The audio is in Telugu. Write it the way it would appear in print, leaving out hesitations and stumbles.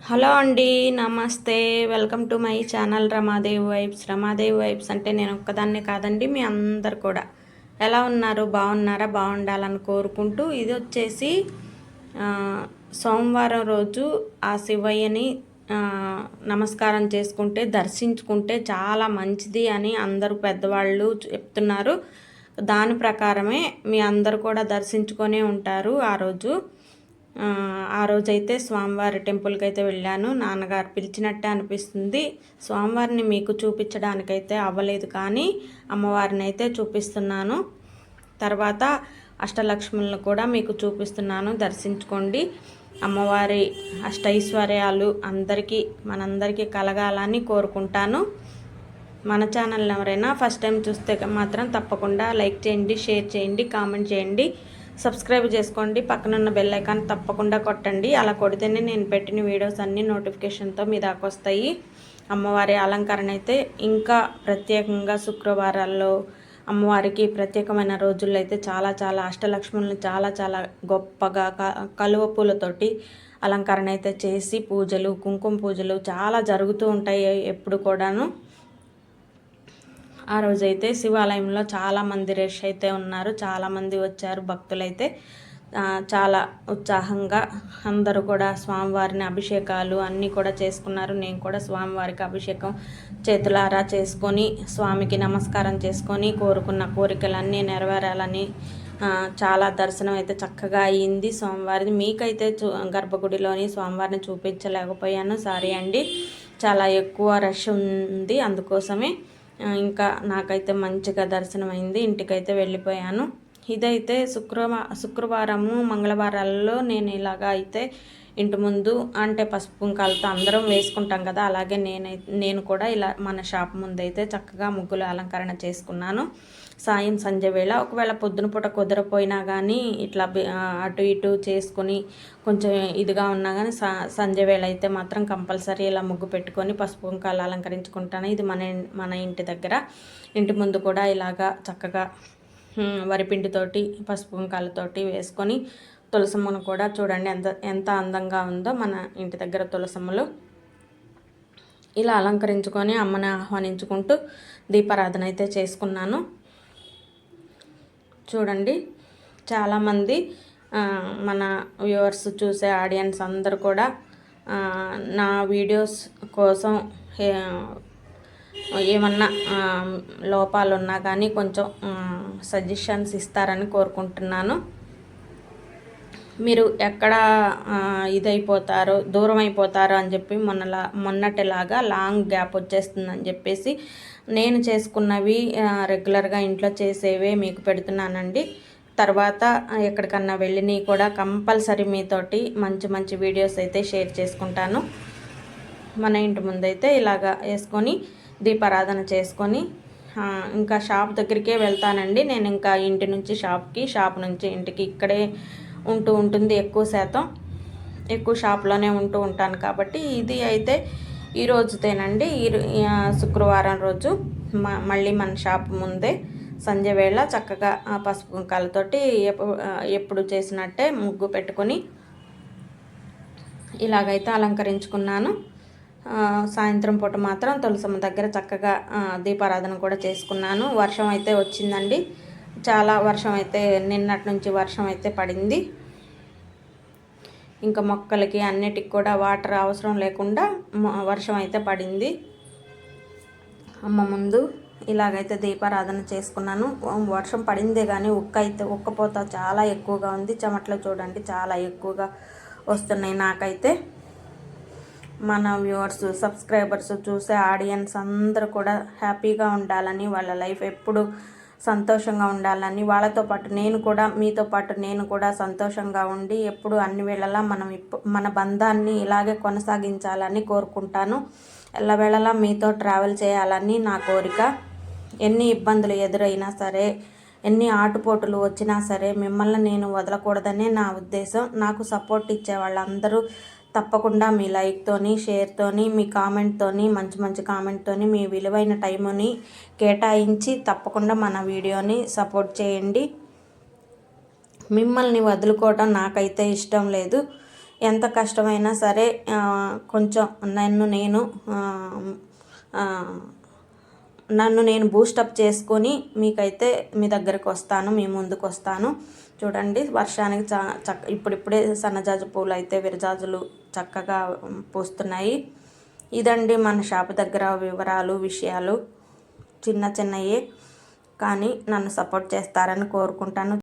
హలో అండి, నమస్తే. Welcome to my channel Ramadevi vibes. Ramadevi vibes అంటే నేను ఒక్కదాన్నే కాదండి, మీ అందరు కూడా ఎలా ఉన్నారు? బాగున్నారా? బాగుండాలని కోరుకుంటూ ఇది వచ్చేసి సోమవారం రోజు ఆ శివయ్యని నమస్కారం చేసుకుంటే, దర్శించుకుంటే చాలా మంచిది అని అందరూ పెద్దవాళ్ళు చెప్తున్నారు. దాని ప్రకారమే మీ అందరు కూడా దర్శించుకొనే ఉంటారు. ఆ రోజైతే స్వామివారి టెంపుల్కి అయితే వెళ్ళాను. నాన్నగారు పిలిచినట్టే అనిపిస్తుంది. స్వామివారిని మీకు చూపించడానికైతే అవ్వలేదు, కానీ అమ్మవారిని అయితే చూపిస్తున్నాను. తర్వాత అష్టలక్ష్ములను కూడా మీకు చూపిస్తున్నాను, దర్శించుకోండి. అమ్మవారి అష్టైశ్వర్యాలు మనందరికీ కలగాలని కోరుకుంటాను. మన ఛానల్ ఎవరైనా ఫస్ట్ టైం చూస్తే మాత్రం తప్పకుండా లైక్ చేయండి, షేర్ చేయండి, కామెంట్ చేయండి, సబ్స్క్రైబ్ చేసుకోండి. పక్కనున్న బెల్ ఐకాన్ తప్పకుండా కొట్టండి. అలా కొడితేనే నేను పెట్టిన వీడియోస్ అన్నీ నోటిఫికేషన్తో మీ దాకా వస్తాయి. అమ్మవారి అలంకరణ అయితే ఇంకా ప్రత్యేకంగా శుక్రవారాల్లో అమ్మవారికి ప్రత్యేకమైన రోజుల్లో అయితే చాలా చాలా అష్టలక్ష్ములను చాలా చాలా గొప్పగా కలువ పూలతోటి అలంకరణ అయితే చేసి పూజలు, కుంకుమ పూజలు చాలా జరుగుతూ ఉంటాయి ఎప్పుడు కూడాను. ఆ రోజైతే శివాలయంలో చాలామంది రష్ అయితే ఉన్నారు, చాలామంది వచ్చారు భక్తులైతే. చాలా ఉత్సాహంగా అందరూ కూడా స్వామివారిని అభిషేకాలు అన్నీ కూడా చేసుకున్నారు. నేను కూడా స్వామివారికి అభిషేకం చేతులారా చేసుకొని స్వామికి నమస్కారం చేసుకొని కోరుకున్న కోరికలన్నీ నెరవేరాలని చాలా దర్శనం అయితే చక్కగా అయ్యింది స్వామివారిది. మీకైతే గర్భగుడిలోని స్వామివారిని చూపించలేకపోయాను, సారీ అండి. చాలా ఎక్కువ రష్ ఉంది, అందుకోసమే ఇంకా నాకైతే మంచిగా దర్శనమైంది. ఇంటికైతే వెళ్ళిపోయాను. ఇదైతే శుక్రవారము మంగళవారాలలో నేను ఇలాగా అయితే ఇంటి ముందు అంటే పసుపు కుంకాలతో అందరం వేసుకుంటాం కదా, అలాగే నేను కూడా ఇలా మన షాప్ ముందు అయితే చక్కగా ముగ్గులు అలంకరణ చేసుకున్నాను. సంధ్య వేళ ఒకవేళ పొద్దున పూట కుదరపోయినా కానీ ఇట్లా అటు ఇటు చేసుకొని కొంచెం ఇదిగా ఉన్నా కానీ సంధ్య వేళ అయితే మాత్రం కంపల్సరీ ఇలా ముగ్గు పెట్టుకొని పసుపు కుంకాలు అలంకరించుకుంటాను. ఇది మన ఇంటి దగ్గర, ఇంటి ముందు కూడా ఇలాగా చక్కగా వరిపిండితోటి పసుపు కుంకాలతోటి వేసుకొని తులసమ్మను కూడా చూడండి ఎంత అందంగా ఉందో మన ఇంటి దగ్గర తులసమ్మలు. ఇలా అలంకరించుకొని అమ్మని ఆహ్వానించుకుంటూ దీపారాధన అయితే చేసుకున్నాను. చూడండి, చాలామంది మన వ్యూవర్స్ చూసే ఆడియన్స్ అందరూ కూడా నా వీడియోస్ కోసం ఏమన్నా లోపాలు ఉన్నా కానీ కొంచెం సజెషన్స్ ఇస్తారని కోరుకుంటున్నాను. మీరు ఎక్కడ ఇదైపోతారో దూరం అయిపోతారో అని చెప్పి మొన్నటిలాగా లాంగ్ గ్యాప్ వచ్చేస్తుందని చెప్పేసి నేను చేసుకున్నవి రెగ్యులర్గా ఇంట్లో చేసేవే మీకు పెడుతున్నానండి. తర్వాత ఎక్కడికన్నా వెళ్ళినవి కూడా కంపల్సరీ మీతోటి మంచి మంచి వీడియోస్ అయితే షేర్ చేసుకుంటాను. మన ఇంటి ముందైతే ఇలాగా వేసుకొని దీపారాధన చేసుకొని ఇంకా షాప్ దగ్గరికే వెళ్తానండి. నేను ఇంకా ఇంటి నుంచి షాప్కి, షాప్ నుంచి ఇంటికి ఇక్కడే ఉంటుంది ఎక్కువ షాప్లోనే ఉంటూ ఉంటాను కాబట్టి. ఇది అయితే ఈ రోజుతేనండి, శుక్రవారం రోజు మళ్ళీ మన షాప్ ముందే సంధ్య వేళ చక్కగా పసుపు కుంకాలతోటి ఎప్పుడు చేసినట్టే ముగ్గు పెట్టుకొని ఇలాగైతే అలంకరించుకున్నాను. సాయంత్రం పూట మాత్రం తులసమ్మ దగ్గర చక్కగా దీపారాధన కూడా చేసుకున్నాను. వర్షం అయితే వచ్చిందండి, చాలా వర్షం అయితే నిన్నటి నుంచి వర్షం అయితే పడింది. ఇంకా మొక్కలకి అన్నిటికి కూడా వాటర్ అవసరం లేకుండా వర్షం అయితే పడింది. అమ్మ ముందు ఇలాగైతే దీపారాధన చేసుకున్నాను. వర్షం పడిందే కానీ ఉక్కపోత చాలా ఎక్కువగా ఉంది. చెమటలు చూడండి చాలా ఎక్కువగా వస్తున్నాయి నాకైతే. మన వ్యూవర్స్, సబ్స్క్రైబర్స్, చూసే ఆడియన్స్ అందరూ కూడా హ్యాపీగా ఉండాలని, వాళ్ళ లైఫ్ ఎప్పుడు సంతోషంగా ఉండాలని, వాళ్ళతో పాటు మీతో పాటు నేను కూడా సంతోషంగా ఉండి ఎప్పుడు అన్ని వేళలా మన బంధాన్ని ఇలాగే కొనసాగించాలని కోరుకుంటాను. ఎల్లవేళలా మీతో ట్రావెల్ చేయాలని నా కోరిక. ఎన్ని ఇబ్బందులు ఎదురైనా సరే, ఎన్ని ఆటుపోటులు వచ్చినా సరే మిమ్మల్ని నేను వదలకూడదనే నా ఉద్దేశం. నాకు సపోర్ట్ ఇచ్చే వాళ్ళందరూ తప్పకుండా మీ లైక్తోని, షేర్తోని, మీ కామెంట్తోని, మంచి మంచి కామెంట్తోని మీ విలువైన టైముని కేటాయించి తప్పకుండా మన వీడియోని సపోర్ట్ చేయండి. మిమ్మల్ని వదులుకోవడం నాకైతే ఇష్టం లేదు. ఎంత కష్టమైనా సరే కొంచెం నన్ను నేను బూస్టప్ చేసుకొని మీకైతే మీ దగ్గరకు వస్తాను, మీ ముందుకు వస్తాను. చూడండి వర్షానికి ఇప్పుడిప్పుడే సన్నజాజి పూలు అయితే విరజాజులు చక్కగా పూస్తున్నాయి. ఇదండి మన షాప్ దగ్గర వివరాలు, విషయాలు చిన్నయే కానీ నన్ను సపోర్ట్ చేస్తారని కోరుకుంటాను.